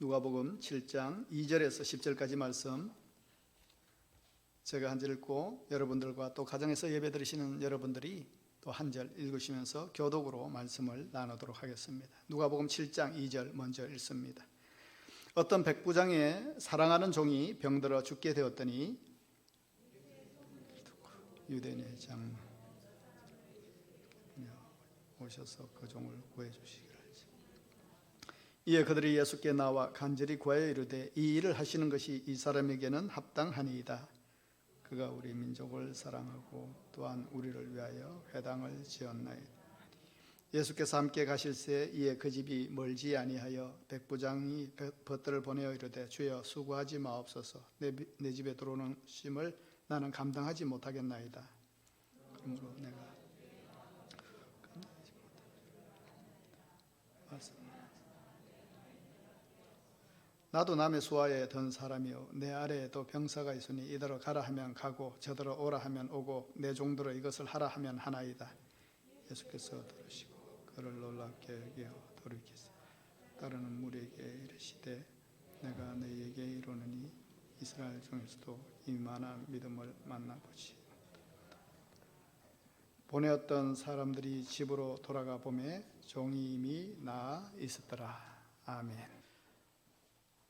누가복음 7장 2절에서 10절까지 말씀 제가 한 절 읽고 여러분들과 또 가정에서 예배드리시는 여러분들이 또 한 절 읽으시면서 교독으로 말씀을 나누도록 하겠습니다. 누가복음 7장 2절 먼저 읽습니다. 어떤 백부장의 사랑하는 종이 병들어 죽게 되었더니 유대인의 장로 오셔서 그 종을 구해 주시기를. 이에 그들이 예수께 나와 간절히 구하여 이르되 이 일을 하시는 것이 이 사람에게는 합당하니이다. 그가 우리 민족을 사랑하고 또한 우리를 위하여 회당을 지었나이다. 예수께서 함께 가실새 이에 그 집이 멀지 아니하여 백부장이 벗들을 보내어 이르되 주여 수고하지 마옵소서. 내 집에 들어오는 심을 나는 감당하지 못하겠나이다. 그러므로 내가 나도 남의 수하에 든 사람이요 내 아래에도 병사가 있으니 이더러 가라 하면 가고 저더러 오라 하면 오고 내 종들어 이것을 하라 하면 하나이다. 예수께서 들으시고 그를 놀랍게 여겨 돌이키사 따르는 무리에게 이르시되 내가 너희에게 이르노니 이스라엘 중에서도 이만한 믿음을 만나보지. 보내었던 사람들이 집으로 돌아가 보매 종이 이미 나아 있었더라. 아멘.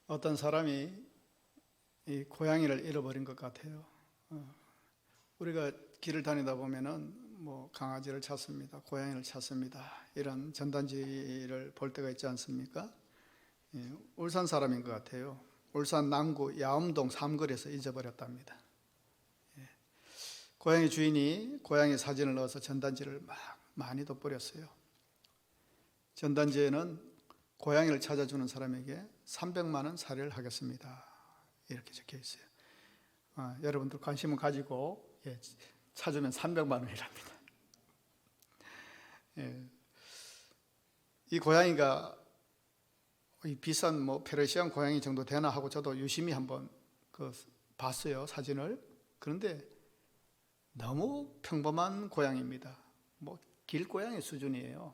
어떤 사람이 이 고양이를 잃어버린 것 같아요. 우리가 길을 다니다 보면은 뭐 강아지를 찾습니다, 고양이를 찾습니다. 이런 전단지를 볼 때가 있지 않습니까? 울산 사람인 것 같아요. 울산 남구 야암동 삼거리에서 잊어버렸답니다. 고양이 주인이 고양이 사진을 넣어서 전단지를 막 많이 덧버렸어요. 전단지에는 고양이를 찾아주는 사람에게 300만 원 사례를 하겠습니다. 이렇게 적혀 있어요. 여러분들 관심을 가지고 찾으면 300만 원이랍니다. 이 고양이가 이 비싼 뭐 페르시안 고양이 정도 되나 하고 저도 유심히 한번 봤어요, 사진을. 그런데 너무 평범한 고양이입니다. 뭐 길고양이 수준이에요.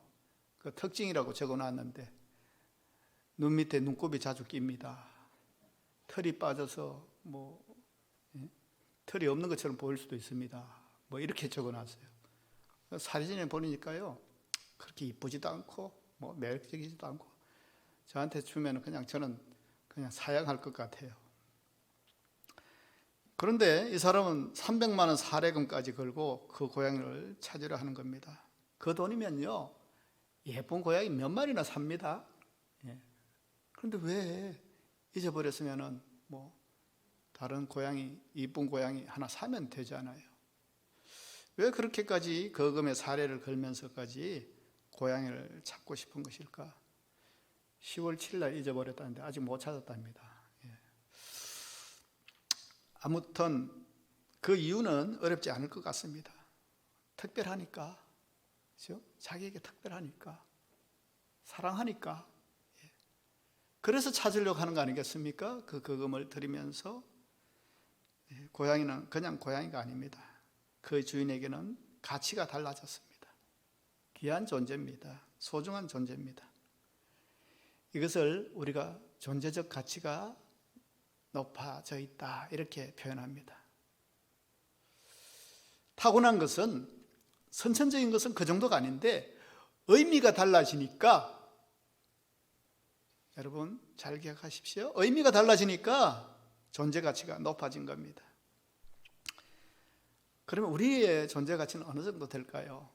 그 특징이라고 적어놨는데 눈 밑에 눈곱이 자주 낍니다. 털이 빠져서 털이 없는 것처럼 보일 수도 있습니다. 뭐 이렇게 적어놨어요. 사진에 보니까요 그렇게 이쁘지도 않고 뭐 매력적이지도 않고 저한테 주면 저는 그냥 사양할 것 같아요. 그런데 이 사람은 300만 원 사례금까지 걸고 그 고양이를 찾으려 하는 겁니다. 그 돈이면요 예쁜 고양이 몇 마리나 삽니다. 그런데 왜 잊어버렸으면은 뭐 다른 고양이, 이쁜 고양이 하나 사면 되잖아요. 왜 그렇게까지 거금의 사례를 걸면서까지 고양이를 찾고 싶은 것일까? 10월 7일 날 잊어버렸다는데 아직 못 찾았답니다. 아무튼 그 이유는 어렵지 않을 것 같습니다. 특별하니까, 그렇죠? 자기에게 특별하니까, 사랑하니까. 그래서 찾으려고 하는 거 아니겠습니까? 그 거금을 드리면서. 고양이는 그냥 고양이가 아닙니다. 그 주인에게는 가치가 달라졌습니다. 귀한 존재입니다. 소중한 존재입니다. 이것을 우리가 존재적 가치가 높아져 있다 이렇게 표현합니다. 타고난 것은, 선천적인 것은 그 정도가 아닌데 의미가 달라지니까, 여러분 잘 기억하십시오. 의미가 달라지니까 존재 가치가 높아진 겁니다. 그러면 우리의 존재 가치는 어느 정도 될까요?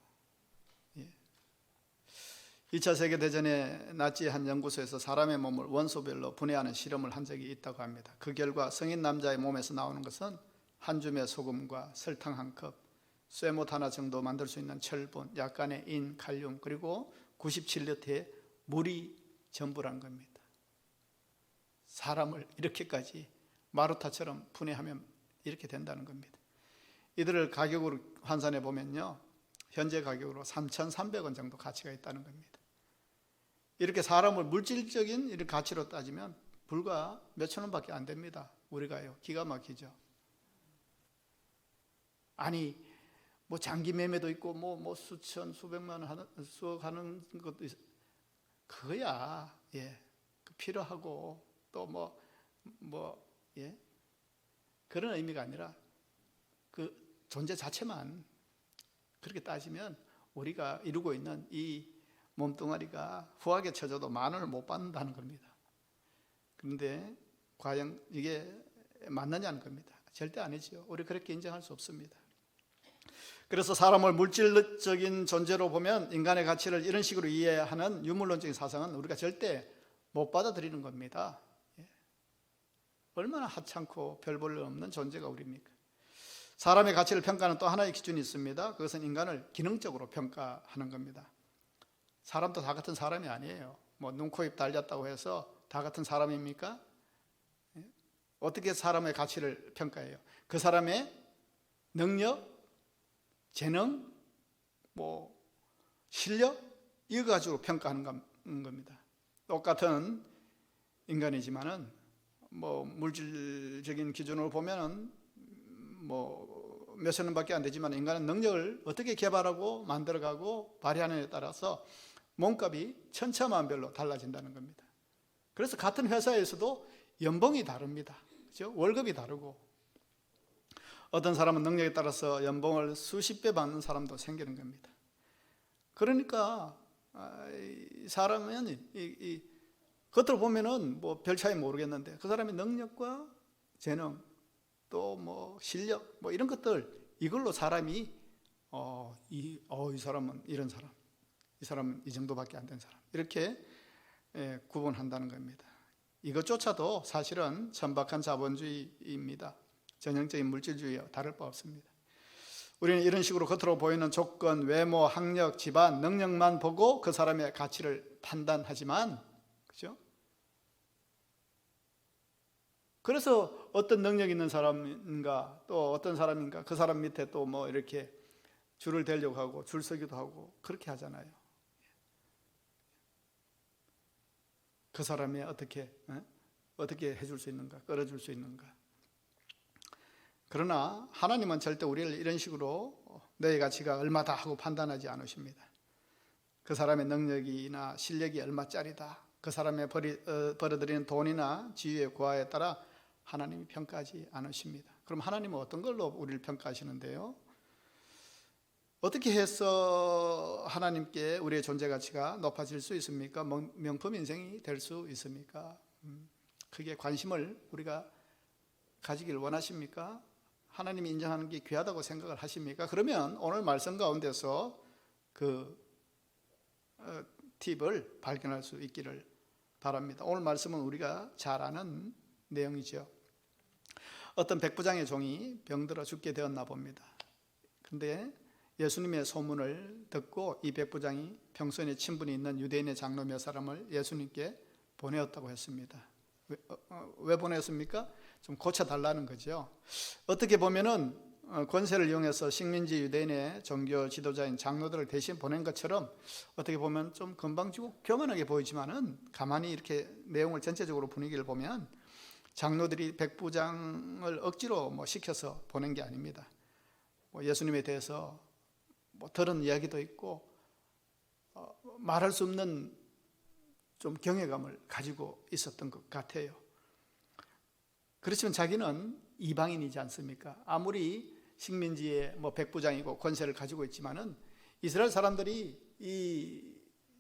2차 세계대전에 나치 한 연구소에서 사람의 몸을 원소별로 분해하는 실험을 한 적이 있다고 합니다. 그 결과 성인 남자의 몸에서 나오는 것은 한 줌의 소금과 설탕 한 컵, 쇠못 하나 정도 만들 수 있는 철분, 약간의 인, 칼륨, 그리고 97리터의 물이 전부란 겁니다. 사람을 이렇게까지 마루타처럼 분해하면 이렇게 된다는 겁니다. 이들을 가격으로 환산해 보면요 현재 가격으로 3,300원 정도 가치가 있다는 겁니다. 이렇게 사람을 물질적인 이런 가치로 따지면 불과 몇천 원밖에 안 됩니다. 우리가요 기가 막히죠. 아니 뭐 장기 매매도 있고 뭐 수천 수백만 원 수억 하는 것도 있어. 그거야 필요하고 또 예? 그런 의미가 아니라 그 존재 자체만 그렇게 따지면 우리가 이루고 있는 이 몸뚱아리가 후하게 쳐져도 만 원을 못 받는다는 겁니다. 그런데 과연 이게 맞느냐는 겁니다. 절대 아니죠. 우리 그렇게 인정할 수 없습니다. 그래서 사람을 물질적인 존재로 보면 인간의 가치를 이런 식으로 이해하는 유물론적인 사상은 우리가 절대 못 받아들이는 겁니다. 얼마나 하찮고 별 볼 일 없는 존재가 우리입니까? 사람의 가치를 평가하는 또 하나의 기준이 있습니다. 그것은 인간을 기능적으로 평가하는 겁니다. 사람도 다 같은 사람이 아니에요. 눈, 코, 입 달렸다고 해서 다 같은 사람입니까? 어떻게 사람의 가치를 평가해요? 그 사람의 능력, 재능, 실력 이거 가지고 평가하는 겁니다. 똑같은 인간이지만은 물질적인 기준으로 보면은 몇천 원밖에 안 되지만 인간은 능력을 어떻게 개발하고 만들어가고 발휘하느냐에 따라서 몸값이 천차만별로 달라진다는 겁니다. 그래서 같은 회사에서도 연봉이 다릅니다. 그렇죠? 월급이 다르고 어떤 사람은 능력에 따라서 연봉을 수십 배 받는 사람도 생기는 겁니다. 그러니까 사람은 겉으로 보면은 별 차이 모르겠는데 그 사람의 능력과 재능 또 실력 이런 것들 이걸로 사람이 이 사람은 이런 사람, 이 사람은 이 정도밖에 안 된 사람 이렇게 구분한다는 겁니다. 이것조차도 사실은 천박한 자본주의입니다. 전형적인 물질주의와 다를 바 없습니다. 우리는 이런 식으로 겉으로 보이는 조건, 외모, 학력, 집안, 능력만 보고 그 사람의 가치를 판단하지만, 그죠? 그래서 어떤 능력 있는 사람인가, 또 어떤 사람인가, 그 사람 밑에 또 이렇게 줄을 대려고 하고, 줄 서기도 하고, 그렇게 하잖아요. 그 사람이 어떻게 해줄 수 있는가, 끌어줄 수 있는가. 그러나 하나님은 절대 우리를 이런 식으로 너의 가치가 얼마다 하고 판단하지 않으십니다. 그 사람의 능력이나 실력이 얼마짜리다, 그 사람의 벌어들이는 돈이나 지위의 고하에 따라 하나님이 평가하지 않으십니다. 그럼 하나님은 어떤 걸로 우리를 평가하시는데요? 어떻게 해서 하나님께 우리의 존재 가치가 높아질 수 있습니까? 명품 인생이 될 수 있습니까? 크게 관심을 우리가 가지길 원하십니까? 하나님이 인정하는 게 귀하다고 생각을 하십니까? 그러면 오늘 말씀 가운데서 그 팁을 발견할 수 있기를 바랍니다. 오늘 말씀은 우리가 잘 아는 내용이죠. 어떤 백부장의 종이 병들어 죽게 되었나 봅니다. 그런데 예수님의 소문을 듣고 이 백부장이 평소에 친분이 있는 유대인의 장로 몇 사람을 예수님께 보내었다고 했습니다. 왜 보냈습니까? 좀 고쳐달라는 거죠. 어떻게 보면은 권세를 이용해서 식민지 유대인의 종교 지도자인 장로들을 대신 보낸 것처럼 어떻게 보면 좀 건방지고 교만하게 보이지만은 가만히 이렇게 내용을 전체적으로 분위기를 보면 장로들이 백부장을 억지로 시켜서 보낸 게 아닙니다. 예수님에 대해서 들은 이야기도 있고 말할 수 없는 좀 경외감을 가지고 있었던 것 같아요. 그렇지만 자기는 이방인이지 않습니까? 아무리 식민지의 백부장이고 권세를 가지고 있지만은 이스라엘 사람들이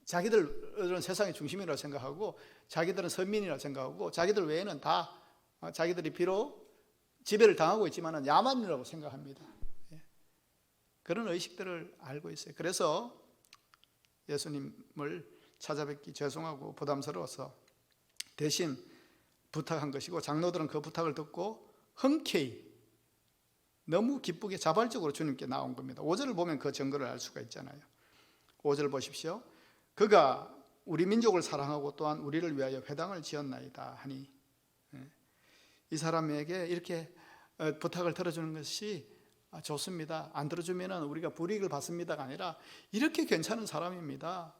자기들은 세상의 중심이라고 생각하고 자기들은 선민이라고 생각하고 자기들 외에는 다 자기들이 비록 지배를 당하고 있지만은 야만이라고 생각합니다. 그런 의식들을 알고 있어요. 그래서 예수님을 찾아뵙기 죄송하고 부담스러워서 대신 부탁한 것이고 장로들은 그 부탁을 듣고 흔쾌히 너무 기쁘게 자발적으로 주님께 나온 겁니다. 5절을 보면 그 증거를 알 수가 있잖아요. 5절 보십시오. 그가 우리 민족을 사랑하고 또한 우리를 위하여 회당을 지었나이다 하니, 이 사람에게 이렇게 부탁을 들어주는 것이 좋습니다. 안 들어주면 우리가 불이익을 받습니다가 아니라 이렇게 괜찮은 사람입니다.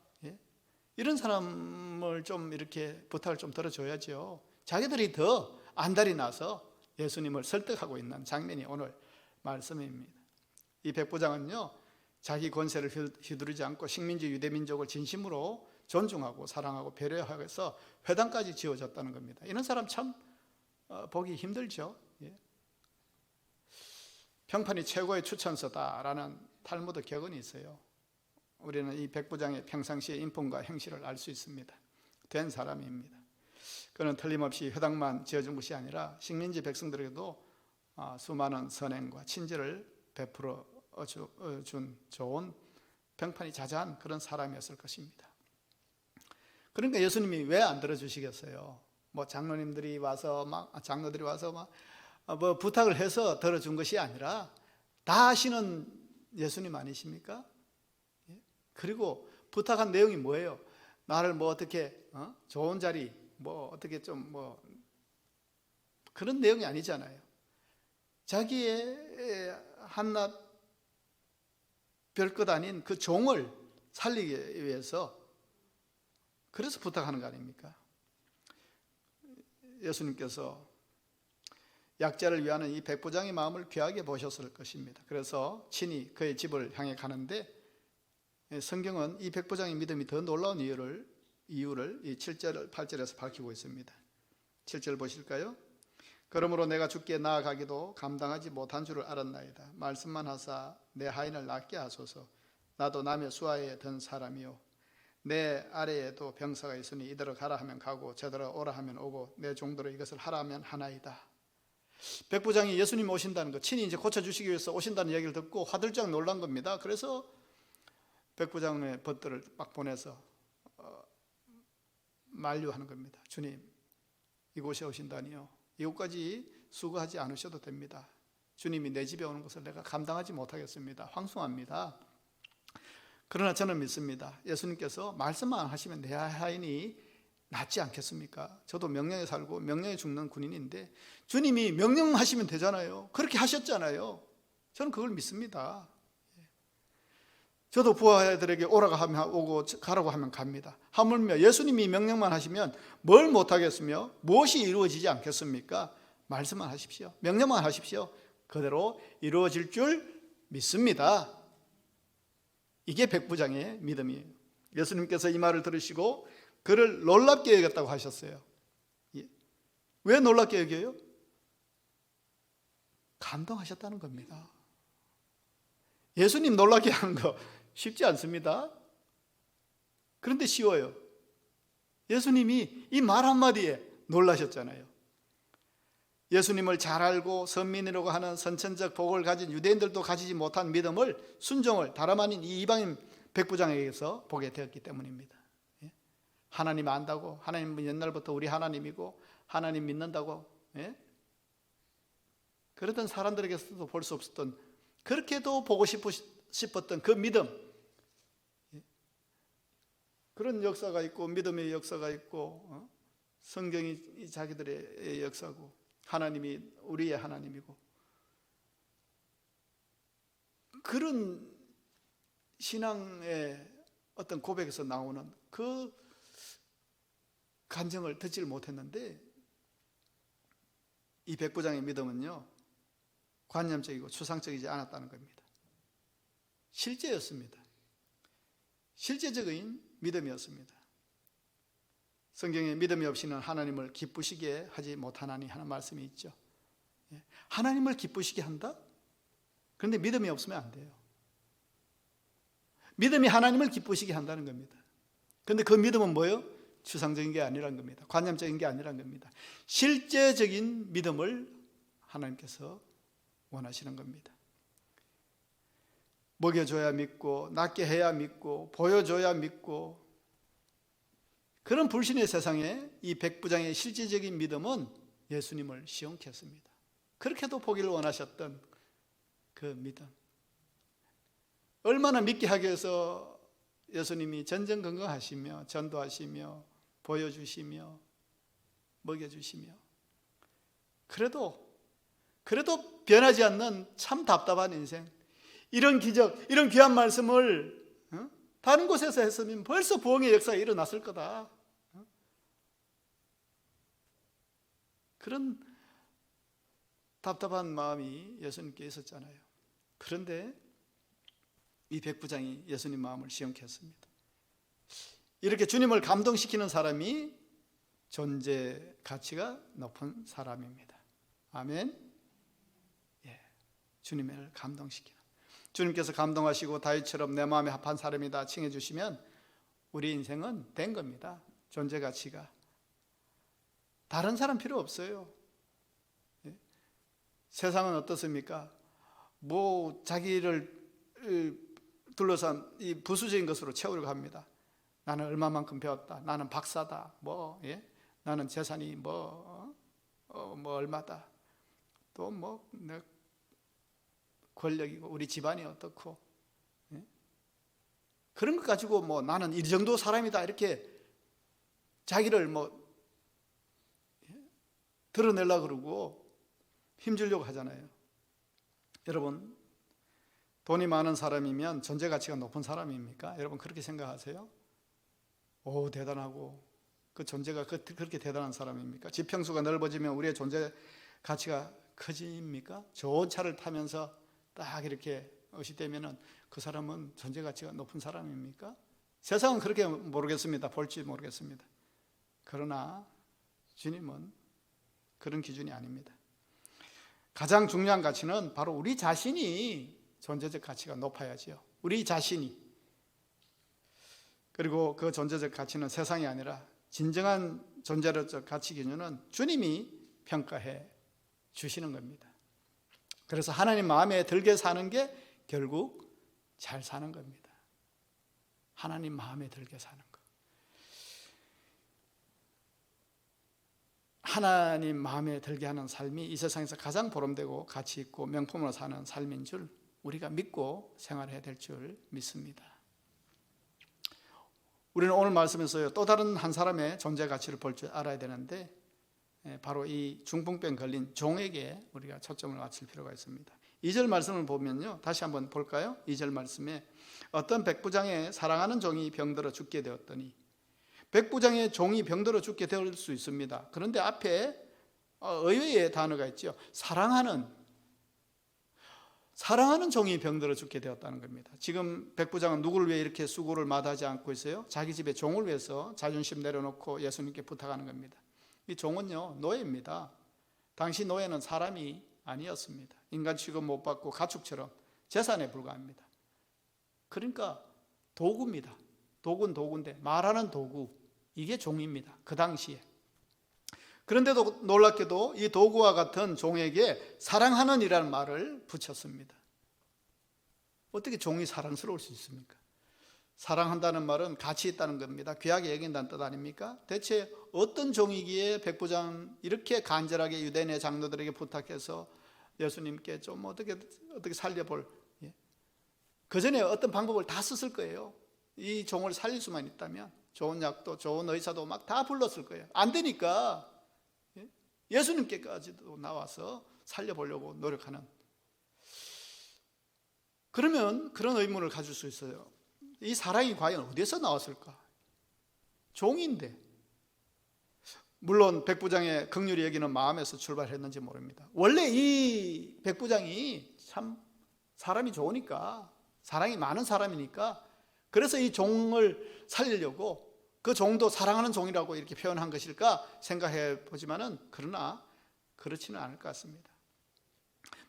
이런 사람을 좀 이렇게 부탁을 좀 들어줘야죠. 자기들이 더 안달이 나서 예수님을 설득하고 있는 장면이 오늘 말씀입니다. 이 백부장은요, 자기 권세를 휘두르지 않고 식민지 유대민족을 진심으로 존중하고 사랑하고 배려하고 해서 회당까지 지어졌다는 겁니다. 이런 사람 참 보기 힘들죠. 예. 평판이 최고의 추천서다라는 탈무드 격언이 있어요. 우리는 이 백부장의 평상시의 인품과 행실을 알 수 있습니다. 된 사람입니다. 그는 틀림없이 회당만 지어준 것이 아니라 식민지 백성들에게도 수많은 선행과 친절을 베풀어 준 좋은 평판이 자자한 그런 사람이었을 것입니다. 그러니까 예수님이 왜 안 들어주시겠어요? 뭐 장로님들이 와서 장로들이 와서 뭐 부탁을 해서 들어준 것이 아니라 다 하시는 예수님 아니십니까? 그리고 부탁한 내용이 뭐예요? 나를 뭐 어떻게 좋은 자리 뭐 어떻게 좀 뭐 그런 내용이 아니잖아요. 자기의 한낱 별것 아닌 그 종을 살리기 위해서 그래서 부탁하는 거 아닙니까? 예수님께서 약자를 위하는 이 백부장의 마음을 귀하게 보셨을 것입니다. 그래서 친히 그의 집을 향해 가는데 성경은 이 백부장의 믿음이 더 놀라운 이유를 이 7절, 8절에서 밝히고 있습니다. 7절 보실까요? 그러므로 내가 주께 나아가기도 감당하지 못한 줄을 알았나이다. 말씀만 하사 내 하인을 낫게 하소서. 나도 남의 수하에 든 사람이요 내 아래에도 병사가 있으니 이대로 가라 하면 가고 저대로 오라 하면 오고 내 종대로 이것을 하라 하면 하나이다. 백부장이 예수님 오신다는 거 친히 이제 고쳐주시기 위해서 오신다는 얘기를 듣고 화들짝 놀란 겁니다. 그래서 백부장의 벗들을 막 보내서 만류하는 겁니다. 주님, 이곳에 오신다니요 이곳까지 수고하지 않으셔도 됩니다. 주님이 내 집에 오는 것을 내가 감당하지 못하겠습니다. 황송합니다. 그러나 저는 믿습니다. 예수님께서 말씀만 하시면 내 하인이 낫지 않겠습니까? 저도 명령에 살고 명령에 죽는 군인인데 주님이 명령하시면 되잖아요. 그렇게 하셨잖아요. 저는 그걸 믿습니다. 저도 부하들에게 오라고 하면 오고 가라고 하면 갑니다. 하물며 예수님이 명령만 하시면 뭘 못하겠으며 무엇이 이루어지지 않겠습니까? 말씀만 하십시오. 명령만 하십시오. 그대로 이루어질 줄 믿습니다. 이게 백부장의 믿음이에요. 예수님께서 이 말을 들으시고 그를 놀랍게 여겼다고 하셨어요. 왜 놀랍게 여겨요? 감동하셨다는 겁니다. 예수님 놀랍게 하는 거 쉽지 않습니다. 그런데 쉬워요. 예수님이 이 말 한마디에 놀라셨잖아요. 예수님을 잘 알고 선민이라고 하는 선천적 복을 가진 유대인들도 가지지 못한 믿음을, 순종을 다름 아닌 이 이방인 백부장에게서 보게 되었기 때문입니다. 하나님 안다고, 하나님은 옛날부터 우리 하나님이고 하나님 믿는다고 그러던 사람들에게서도 볼 수 없었던, 그렇게도 보고 싶었던 그 믿음, 그런 역사가 있고 믿음의 역사가 있고 성경이 자기들의 역사고 하나님이 우리의 하나님이고, 그런 신앙의 어떤 고백에서 나오는 그 감정을 듣지를 못했는데 이 백부장의 믿음은요 관념적이고 추상적이지 않았다는 겁니다. 실제였습니다. 실제적인 믿음이었습니다. 성경에 믿음이 없이는 하나님을 기쁘시게 하지 못하나니 하는 말씀이 있죠. 하나님을 기쁘시게 한다? 그런데 믿음이 없으면 안 돼요. 믿음이 하나님을 기쁘시게 한다는 겁니다. 그런데 그 믿음은 뭐예요? 추상적인 게 아니란 겁니다. 관념적인 게 아니란 겁니다. 실제적인 믿음을 하나님께서 원하시는 겁니다. 먹여줘야 믿고, 낫게 해야 믿고, 보여줘야 믿고, 그런 불신의 세상에 이 백부장의 실제적인 믿음은 예수님을 시험케 했습니다. 그렇게도 보기를 원하셨던 그 믿음, 얼마나 믿게 하기 위해서 예수님이 전전긍긍하시며 전도하시며 보여주시며 먹여주시며, 그래도 변하지 않는 참 답답한 인생, 이런 기적, 이런 귀한 말씀을 다른 곳에서 했으면 벌써 부흥의 역사가 일어났을 거다. 그런 답답한 마음이 예수님께 있었잖아요. 그런데 이 백부장이 예수님 마음을 시험케 했습니다. 이렇게 주님을 감동시키는 사람이 존재 가치가 높은 사람입니다. 아멘. 예, 주님을 감동시키는, 주님께서 감동하시고 다윗처럼 내 마음에 합한 사람이다 칭해 주시면 우리 인생은 된 겁니다. 존재 가치가. 다른 사람 필요 없어요. 예? 세상은 어떻습니까? 뭐 자기를 둘러싼 이 부수적인 것으로 채우려고 합니다. 나는 얼마만큼 배웠다, 나는 박사다, 나는 재산이 얼마다, 또 내 권력이고 우리 집안이 어떻고, 그런 것 가지고 나는 이 정도 사람이다 이렇게 자기를 드러내려고 그러고 힘주려고 하잖아요. 여러분, 돈이 많은 사람이면 존재 가치가 높은 사람입니까? 여러분 그렇게 생각하세요? 오, 대단하고 그 존재가 그렇게 대단한 사람입니까? 지평수가 넓어지면 우리의 존재 가치가 커집니까? 좋은 차를 타면서 딱 이렇게 어시되면은 그 사람은 존재 가치가 높은 사람입니까? 세상은 그렇게 모르겠습니다. 볼지 모르겠습니다. 그러나 주님은 그런 기준이 아닙니다. 가장 중요한 가치는 바로 우리 자신이 존재적 가치가 높아야지요. 우리 자신이. 그리고 그 존재적 가치는 세상이 아니라 진정한 존재적 가치 기준은 주님이 평가해 주시는 겁니다. 그래서 하나님 마음에 들게 사는 게 결국 잘 사는 겁니다. 하나님 마음에 들게 사는 것. 하나님 마음에 들게 하는 삶이 이 세상에서 가장 보람되고 가치 있고 명품으로 사는 삶인 줄 우리가 믿고 생활해야 될 줄 믿습니다. 우리는 오늘 말씀에서요, 또 다른 한 사람의 존재 가치를 볼 줄 알아야 되는데 바로 이 중풍병 걸린 종에게 우리가 초점을 맞출 필요가 있습니다. 2절 말씀을 보면요, 다시 한번 볼까요? 2절 말씀에 어떤 백부장의 사랑하는 종이 병들어 죽게 되었더니, 백부장의 종이 병들어 죽게 될 수 있습니다. 그런데 앞에 의외의 단어가 있죠. 사랑하는 종이 병들어 죽게 되었다는 겁니다. 지금 백부장은 누구를 위해 이렇게 수고를 마다하지 않고 있어요? 자기 집의 종을 위해서 자존심 내려놓고 예수님께 부탁하는 겁니다. 이 종은요, 노예입니다. 당시 노예는 사람이 아니었습니다. 인간 취급 못 받고 가축처럼 재산에 불과합니다. 그러니까 도구입니다. 도구는 도구인데 말하는 도구, 이게 종입니다. 그 당시에. 그런데도 놀랍게도 이 도구와 같은 종에게 사랑하는 이라는 말을 붙였습니다. 어떻게 종이 사랑스러울 수 있습니까? 사랑한다는 말은 가치 있다는 겁니다. 귀하게 여긴다는 뜻 아닙니까? 대체 어떤 종이기에 백부장 이렇게 간절하게 유대인의 장로들에게 부탁해서 예수님께 좀 어떻게 살려볼, 그 전에 어떤 방법을 다 썼을 거예요. 이 종을 살릴 수만 있다면 좋은 약도 좋은 의사도 막 다 불렀을 거예요. 안 되니까 예수님께까지도 나와서 살려보려고 노력하는, 그러면 그런 의문을 가질 수 있어요. 이 사랑이 과연 어디서 나왔을까? 종인데. 물론 백부장의 긍휼히 여기는 마음에서 출발했는지 모릅니다. 원래 이 백부장이 참 사람이 좋으니까, 사랑이 많은 사람이니까, 그래서 이 종을 살리려고 그 종도 사랑하는 종이라고 이렇게 표현한 것일까 생각해 보지만은, 그러나 그렇지는 않을 것 같습니다.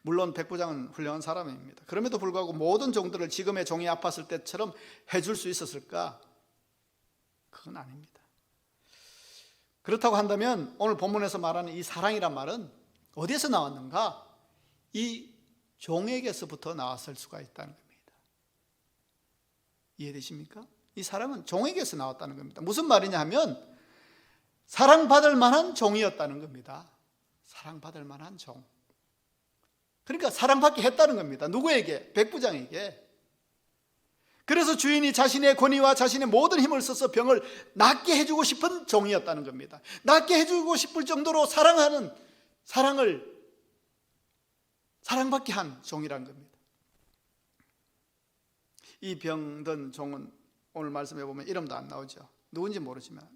물론 백부장은 훌륭한 사람입니다. 그럼에도 불구하고 모든 종들을 지금의 종이 아팠을 때처럼 해줄 수 있었을까? 그건 아닙니다. 그렇다고 한다면 오늘 본문에서 말하는 이 사랑이란 말은 어디에서 나왔는가? 이 종에게서부터 나왔을 수가 있다는 겁니다. 이해되십니까? 이 사랑은 종에게서 나왔다는 겁니다. 무슨 말이냐 하면 사랑받을 만한 종이었다는 겁니다. 사랑받을 만한 종. 그러니까 사랑받게 했다는 겁니다. 누구에게? 백부장에게. 그래서 주인이 자신의 권위와 자신의 모든 힘을 써서 병을 낫게 해주고 싶은 종이었다는 겁니다. 낫게 해주고 싶을 정도로 사랑받게 한 종이라는 겁니다. 이 병든 종은 오늘 말씀해 보면 이름도 안 나오죠. 누군지 모르지만,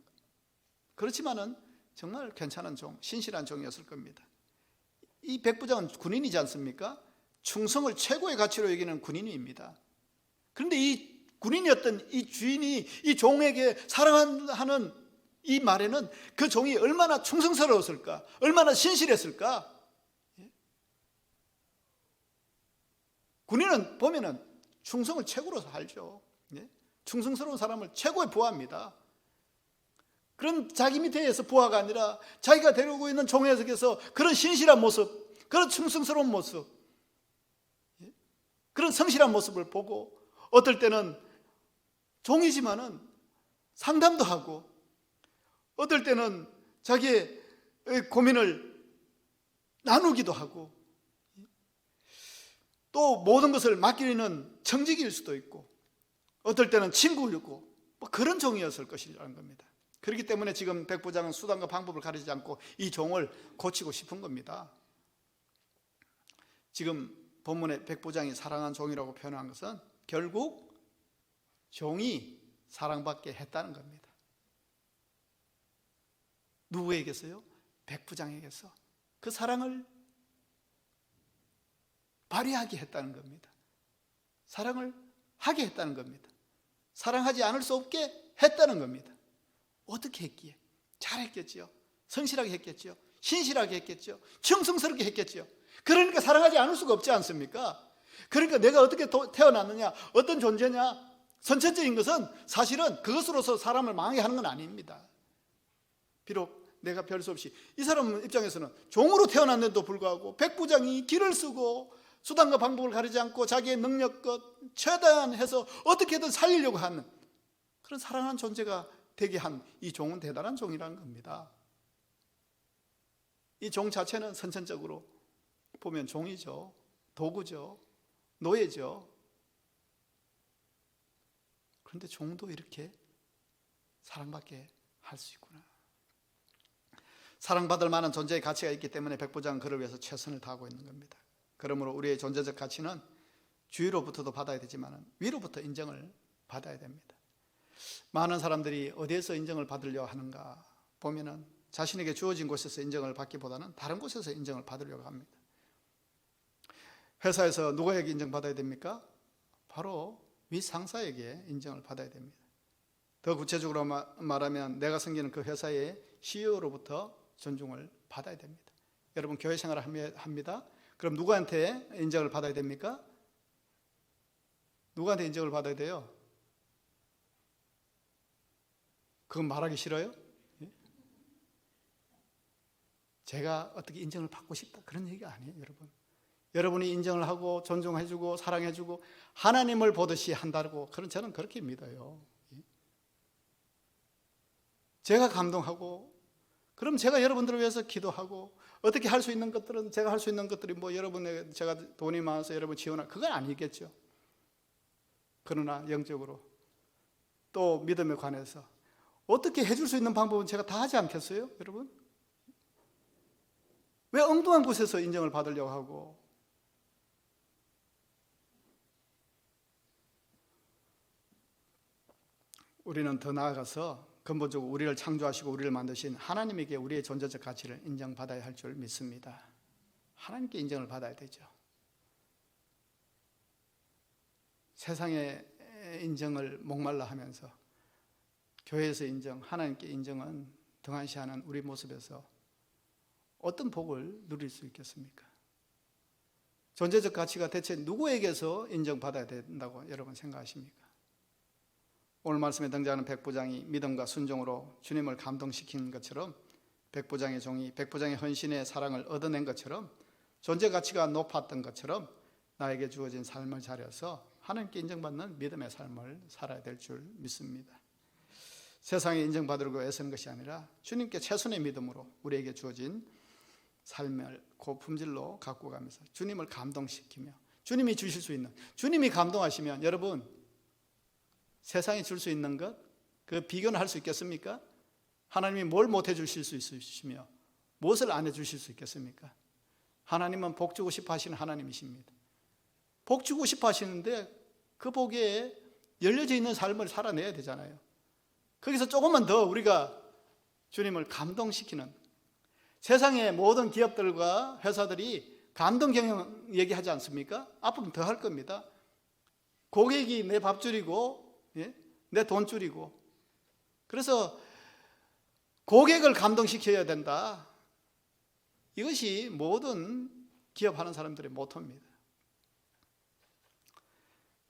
그렇지만은 정말 괜찮은 종, 신실한 종이었을 겁니다. 이 백부장은 군인이지 않습니까? 충성을 최고의 가치로 여기는 군인입니다. 그런데 이 군인이었던 이 주인이 이 종에게 사랑하는 이 말에는 그 종이 얼마나 충성스러웠을까, 얼마나 신실했을까. 군인은 보면은 충성을 최고로 살죠. 충성스러운 사람을 최고의 부하입니다. 그런 자기 밑에서 부하가 아니라 자기가 데리고 있는 종에게서 그런 신실한 모습, 그런 충성스러운 모습, 그런 성실한 모습을 보고 어떨 때는 종이지만은 상담도 하고 어떨 때는 자기의 고민을 나누기도 하고 또 모든 것을 맡기는 청직일 수도 있고 어떨 때는 친구이고 뭐 그런 종이었을 것이라는 겁니다. 그렇기 때문에 지금 백부장은 수단과 방법을 가리지 않고 이 종을 고치고 싶은 겁니다. 지금 본문에 백부장이 사랑한 종이라고 표현한 것은 결국 종이 사랑받게 했다는 겁니다. 누구에게서요? 백부장에게서 그 사랑을 발휘하게 했다는 겁니다. 사랑을 하게 했다는 겁니다. 사랑하지 않을 수 없게 했다는 겁니다. 어떻게 했기에? 잘했겠죠. 성실하게 했겠죠. 신실하게 했겠죠. 충성스럽게 했겠죠. 그러니까 사랑하지 않을 수가 없지 않습니까? 그러니까 내가 어떻게 태어났느냐, 어떤 존재냐, 선천적인 것은 사실은 그것으로서 사람을 망하게 하는 건 아닙니다. 비록 내가 별 수 없이 이 사람 입장에서는 종으로 태어났는데도 불구하고 백부장이 길을 쓰고 수단과 방법을 가리지 않고 자기의 능력껏 최대한 해서 어떻게든 살리려고 하는 그런 사랑하는 존재가 되게 한 이 종은 대단한 종이라는 겁니다. 이 종 자체는 선천적으로 보면 종이죠. 도구죠. 노예죠. 그런데 종도 이렇게 사랑받게 할 수 있구나. 사랑받을 만한 존재의 가치가 있기 때문에 백부장은 그를 위해서 최선을 다하고 있는 겁니다. 그러므로 우리의 존재적 가치는 주위로부터도 받아야 되지만 위로부터 인정을 받아야 됩니다. 많은 사람들이 어디에서 인정을 받으려고 하는가 보면은 자신에게 주어진 곳에서 인정을 받기보다는 다른 곳에서 인정을 받으려고 합니다. 회사에서 누구에게 인정받아야 됩니까? 바로 윗상사에게 인정을 받아야 됩니다. 더 구체적으로 말하면 내가 섬기는 그 회사의 CEO로부터 존중을 받아야 됩니다. 여러분 교회 생활을 합니다. 그럼 누구한테 인정을 받아야 됩니까? 누구한테 인정을 받아야 돼요? 그건 말하기 싫어요? 제가 어떻게 인정을 받고 싶다 그런 얘기가 아니에요. 여러분이 인정을 하고 존중해주고 사랑해주고 하나님을 보듯이 한다고 저는 그렇게 믿어요. 제가 감동하고 그럼 제가 여러분들을 위해서 기도하고 어떻게 할 수 있는 것들은 제가 할 수 있는 것들이 뭐 여러분의 제가 돈이 많아서 여러분 지원할 그건 아니겠죠. 그러나 영적으로 또 믿음에 관해서 어떻게 해줄 수 있는 방법은 제가 다 하지 않겠어요, 여러분? 왜 엉뚱한 곳에서 인정을 받으려고 하고 우리는 더 나아가서 근본적으로 우리를 창조하시고 우리를 만드신 하나님에게 우리의 존재적 가치를 인정받아야 할 줄 믿습니다. 하나님께 인정을 받아야 되죠. 세상의 인정을 목말라 하면서 교회에서 인정, 하나님께 인정은 등한시하는 우리 모습에서 어떤 복을 누릴 수 있겠습니까? 존재적 가치가 대체 누구에게서 인정받아야 된다고 여러분 생각하십니까? 오늘 말씀에 등장하는 백부장이 믿음과 순종으로 주님을 감동시킨 것처럼 백부장의 종이 백부장의 헌신의 사랑을 얻어낸 것처럼 존재 가치가 높았던 것처럼 나에게 주어진 삶을 차려서 하나님께 인정받는 믿음의 삶을 살아야 될 줄 믿습니다. 세상에 인정받으려고 애쓰는 것이 아니라 주님께 최선의 믿음으로 우리에게 주어진 삶을 고품질로 갖고 가면서 주님을 감동시키며 주님이 주실 수 있는, 주님이 감동하시면 여러분 세상이 줄 수 있는 것, 그 비교는 할 수 있겠습니까? 하나님이 뭘 못해 주실 수 있으시며 무엇을 안 해 주실 수 있겠습니까? 하나님은 복 주고 싶어 하시는 하나님이십니다. 복 주고 싶어 하시는데 그 복에 열려져 있는 삶을 살아내야 되잖아요. 거기서 조금만 더 우리가 주님을 감동시키는, 세상의 모든 기업들과 회사들이 감동 경영 얘기하지 않습니까? 앞으로 더 할 겁니다. 고객이 내 밥줄이고 예? 내 돈 줄이고. 그래서 고객을 감동시켜야 된다. 이것이 모든 기업하는 사람들의 모토입니다.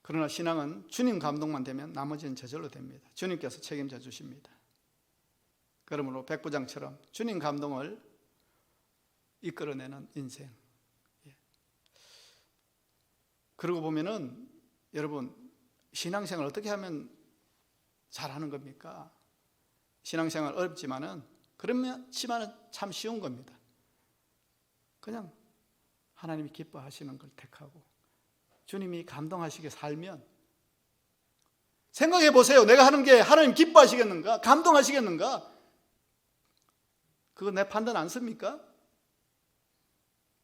그러나 신앙은 주님 감동만 되면 나머지는 저절로 됩니다. 주님께서 책임져 주십니다. 그러므로 백부장처럼 주님 감동을 이끌어내는 인생. 그러고 보면은 여러분, 신앙생활 어떻게 하면 잘하는 겁니까? 신앙생활 어렵지만은 그렇지만은 참 쉬운 겁니다. 그냥 하나님이 기뻐하시는 걸 택하고 주님이 감동하시게 살면, 생각해 보세요. 내가 하는 게 하나님 기뻐하시겠는가? 감동하시겠는가? 그거 내 판단 안 씁니까?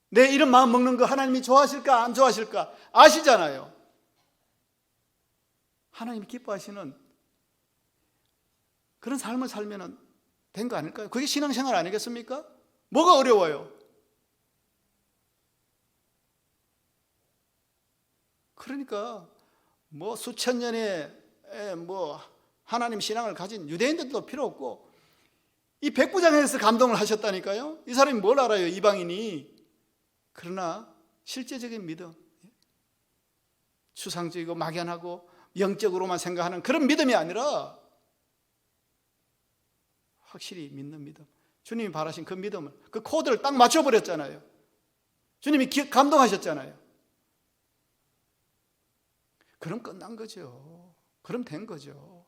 내 이런 마음 먹는 거 하나님이 좋아하실까 안 좋아하실까 아시잖아요. 하나님이 기뻐하시는 그런 삶을 살면 된 거 아닐까요? 그게 신앙생활 아니겠습니까? 뭐가 어려워요? 그러니까 뭐 수천 년의 뭐 하나님 신앙을 가진 유대인들도 필요 없고, 이 백부장에서 감동을 하셨다니까요. 이 사람이 뭘 알아요, 이방인이. 그러나 실제적인 믿음, 추상적이고 막연하고 영적으로만 생각하는 그런 믿음이 아니라 확실히 믿는 믿음, 주님이 바라신 그 믿음을, 그 코드를 딱 맞춰버렸잖아요. 주님이 감동하셨잖아요. 그럼 끝난 거죠. 그럼 된 거죠.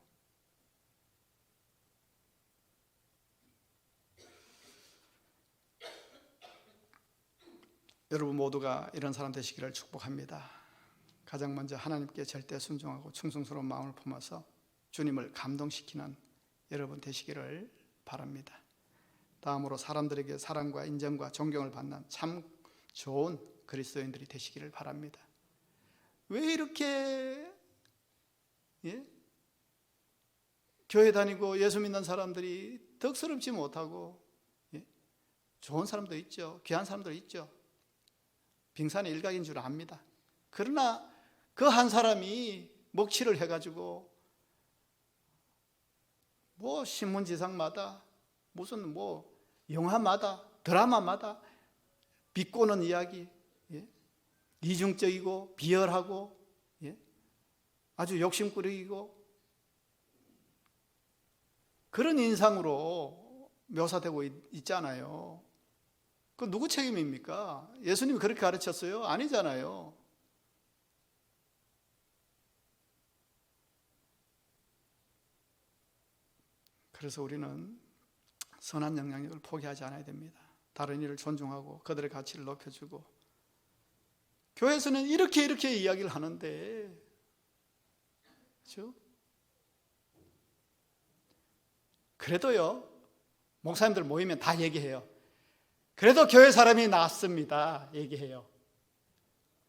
여러분 모두가 이런 사람 되시기를 축복합니다. 가장 먼저 하나님께 절대 순종하고 충성스러운 마음을 품어서 주님을 감동시키는 여러분 되시기를 바랍니다. 다음으로 사람들에게 사랑과 인정과 존경을 받는 참 좋은 그리스도인들이 되시기를 바랍니다. 왜 이렇게 교회 다니고 예수 믿는 사람들이 덕스럽지 못하고, 좋은 사람도 있죠. 귀한 사람도 있죠. 빙산의 일각인 줄 압니다. 그러나 그 한 사람이 먹칠을 해가지고 뭐 신문지상마다 무슨 뭐 영화마다 드라마마다 비꼬는 이야기, 이중적이고 비열하고 아주 욕심꾸러기고 그런 인상으로 묘사되고 있잖아요. 그 누구 책임입니까? 예수님이 그렇게 가르쳤어요? 아니잖아요. 그래서 우리는 선한 영향력을 포기하지 않아야 됩니다. 다른 이를 존중하고 그들의 가치를 높여주고, 교회에서는 이렇게 이야기를 하는데, 그렇죠? 그래도요, 목사님들 모이면 다 얘기해요. 그래도 교회 사람이 낫습니다. 얘기해요.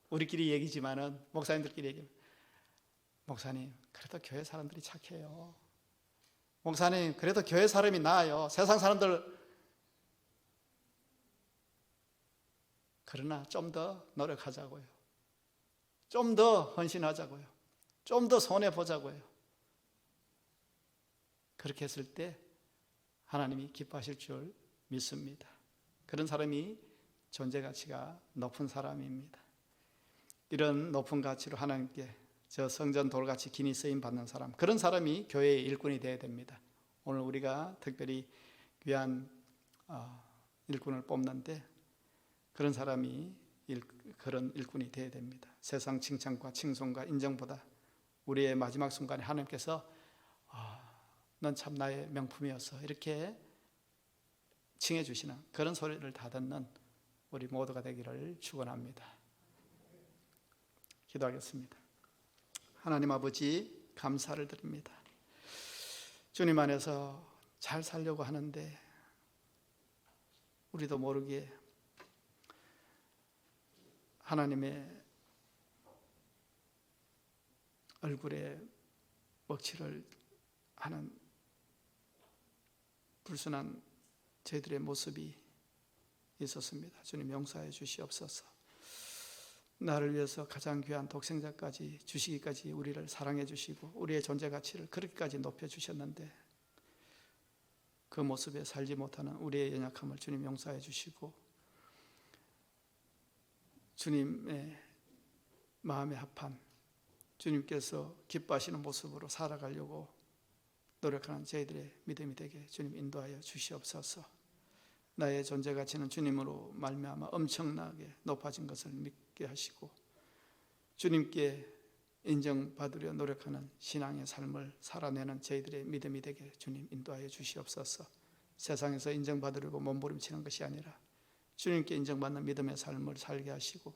우리끼리 얘기지만은 목사님들끼리 얘기해요. 목사님, 그래도 교회 사람들이 착해요. 목사님, 그래도 교회 사람이 나아요. 세상 사람들. 그러나 좀 더 노력하자고요. 좀 더 헌신하자고요. 좀 더 손해보자고요. 그렇게 했을 때 하나님이 기뻐하실 줄 믿습니다. 그런 사람이 존재 가치가 높은 사람입니다. 이런 높은 가치로 하나님께 저 성전 돌같이 기니 쓰임 받는 사람, 그런 사람이 교회의 일꾼이 되어야 됩니다. 오늘 우리가 특별히 귀한 일꾼을 뽑는데, 그런 사람이 그런 일꾼이 되어야 됩니다. 세상 칭찬과 칭송과 인정보다 우리의 마지막 순간에 하나님께서 넌 참 나의 명품이었어, 이렇게 칭해 주시는 그런 소리를 다 듣는 우리 모두가 되기를 축원합니다. 기도하겠습니다. 하나님 아버지, 감사를 드립니다. 주님 안에서 잘 살려고 하는데 우리도 모르게 하나님의 얼굴에 먹칠을 하는 불순한 저희들의 모습이 있었습니다. 주님 용서해 주시옵소서. 나를 위해서 가장 귀한 독생자까지 주시기까지 우리를 사랑해 주시고 우리의 존재 가치를 그렇게까지 높여 주셨는데 그 모습에 살지 못하는 우리의 연약함을 주님 용서해 주시고 주님의 마음에 합한 주님께서 기뻐하시는 모습으로 살아가려고 노력하는 저희들의 믿음이 되게 주님 인도하여 주시옵소서. 나의 존재 가치는 주님으로 말미암아 엄청나게 높아진 것을 믿게 하시고 주님께 인정받으려 노력하는 신앙의 삶을 살아내는 저희들의 믿음이 되게 주님 인도하여 주시옵소서. 세상에서 인정받으려고 몸부림치는 것이 아니라 주님께 인정받는 믿음의 삶을 살게 하시고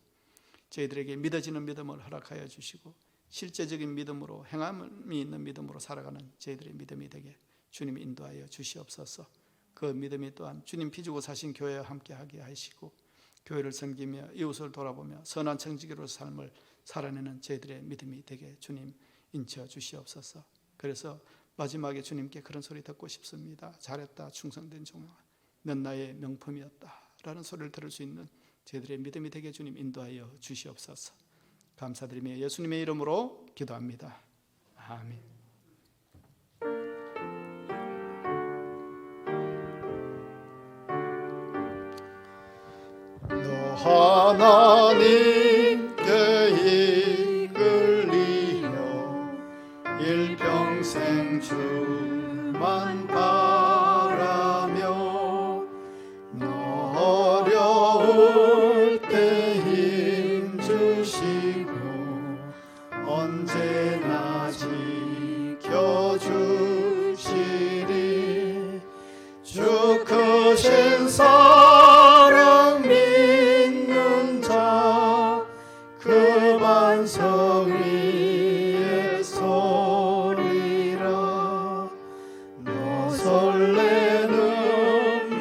저희들에게 믿어지는 믿음을 허락하여 주시고 실제적인 믿음으로 행함이 있는 믿음으로 살아가는 저희들의 믿음이 되게 주님 인도하여 주시옵소서. 그 믿음이 또한 주님 피주고 사신 교회와 함께하게 하시고 교회를 섬기며 이웃을 돌아보며 선한 청지기로서 삶을 살아내는 저희들의 믿음이 되게 주님 인쳐 주시옵소서. 그래서 마지막에 주님께 그런 소리 듣고 싶습니다. 잘했다 충성된 종아 넌 나의 명품이었다 라는 소리를 들을 수 있는 저희들의 믿음이 되게 주님 인도하여 주시옵소서. 감사드리며 예수님의 이름으로 기도합니다. 아멘. 너 하나님께 이끌리어 일평생 주만 바라며 너 어려울 때 힘 주시고 언제나 지켜주시리 주 크신 사랑 믿는 자 그 반석 위에 서리라 너 설레는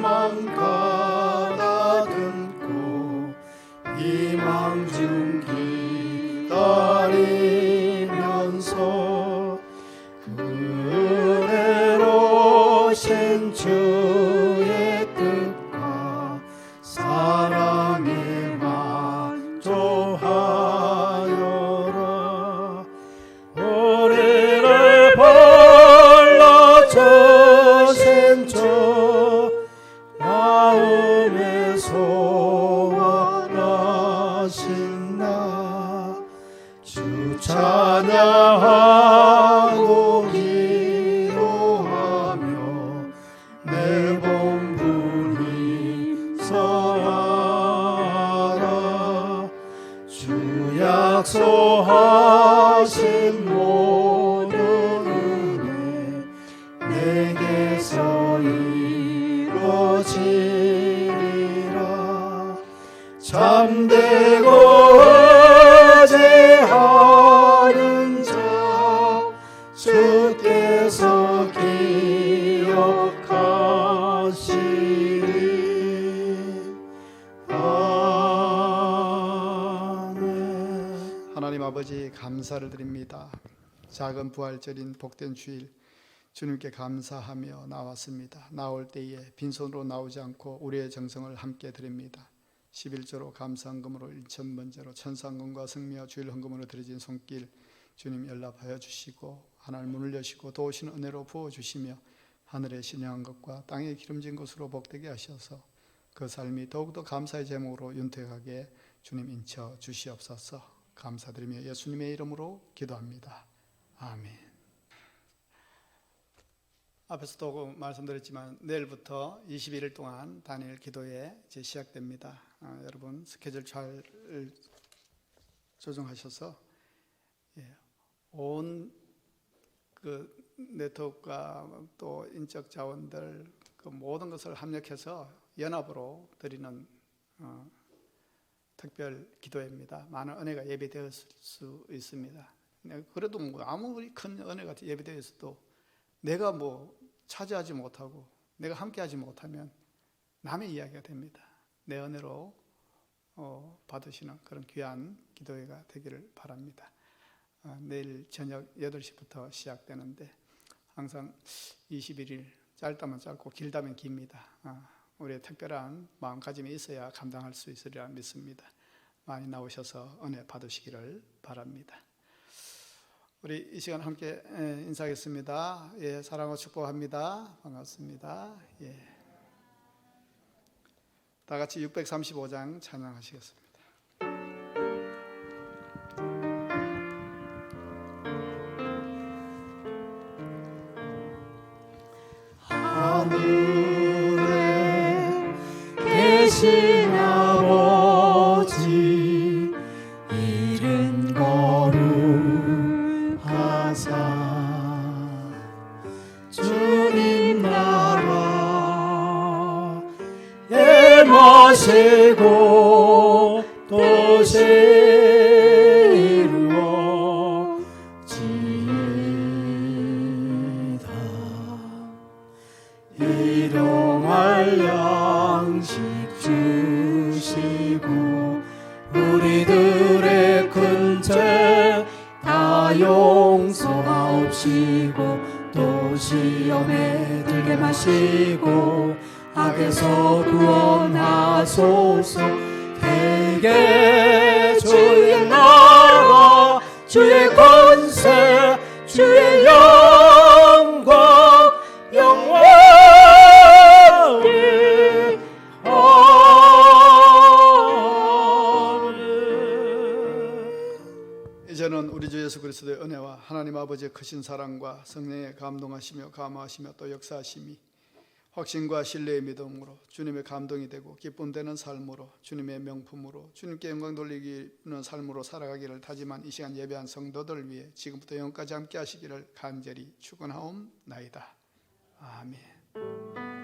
맘 가다듬고 희망 중 기다리면서 그 은혜로 신 주의 뜻과 사랑에 만족하여라 우리를 발라 주신 주 마음에 소원하신 나 주 찬양하고 기도하며 내 본분이 서하라 주 약속하신 모든 은혜 내게서 이루어지리라 잠들고 의지하는 자 주께서 기억하시리. 아멘. 하나님 아버지 감사를 드립니다. 작은 부활절인 복된 주일 주님께 감사하며 나왔습니다. 나올 때에 빈손으로 나오지 않고 우리의 정성을 함께 드립니다. 11조로 감사헌금으로 1,000번째로 천사헌금과 성미와 주일 헌금으로 드려진 손길 주님 연락하여 주시고 하늘 문을 여시고 도우시는 은혜로 부어주시며 하늘에 신령한 것과 땅에 기름진 것으로 복되게 하셔서 그 삶이 더욱더 감사의 제목으로 윤택하게 주님 인쳐 주시옵소서. 감사드리며 예수님의 이름으로 기도합니다. 아멘. 앞에서도 말씀드렸지만 내일부터 21일 동안 다니엘 기도회 시작됩니다. 여러분 스케줄 잘 조정하셔서 온 그 네트워크와 또 인적 자원들 그 모든 것을 합력해서 연합으로 드리는 특별 기도회입니다. 많은 은혜가 예비되었을 수 있습니다. 그래도 뭐 아무리 큰 은혜가 예비되어 있어도 내가 뭐 차지하지 못하고 내가 함께하지 못하면 남의 이야기가 됩니다. 내 은혜로 받으시는 그런 귀한 기도회가 되기를 바랍니다. 내일 저녁 8시부터 시작되는데 항상 21일 짧다면 짧고 길다면 깁니다. 우리의 특별한 마음가짐이 있어야 감당할 수 있으리라 믿습니다. 많이 나오셔서 은혜 받으시기를 바랍니다. 우리 이 시간 함께 인사하겠습니다. 예, 사랑하고 축복합니다. 반갑습니다. 예. 다 같이 635장 찬양하시겠습니다. 하늘에 계신 아버지 이른 거룩하사 주님 나라에 모시고 도시 이루어지이다. 일용할 양식 주시고 우리들의 큰 죄 다 용서하옵시고 또 시험에 들게 마시고 악에서 구원하소서. 대개 주의 나라 주의 권세 주의 영광 영원히 이제는 우리 주 예수 그리스도의 은혜와 하나님 아버지의 크신 사랑과 성령의 감동하시며 감화하시며 또 역사하심이 확신과 신뢰의 믿음으로 주님의 감동이 되고 기쁨되는 삶으로 주님의 명품으로 주님께 영광 돌리기는 삶으로 살아가기를 다짐한 이 시간 예배한 성도들 위해 지금부터 영원까지 함께 하시기를 간절히 축원하옵나이다. 아멘.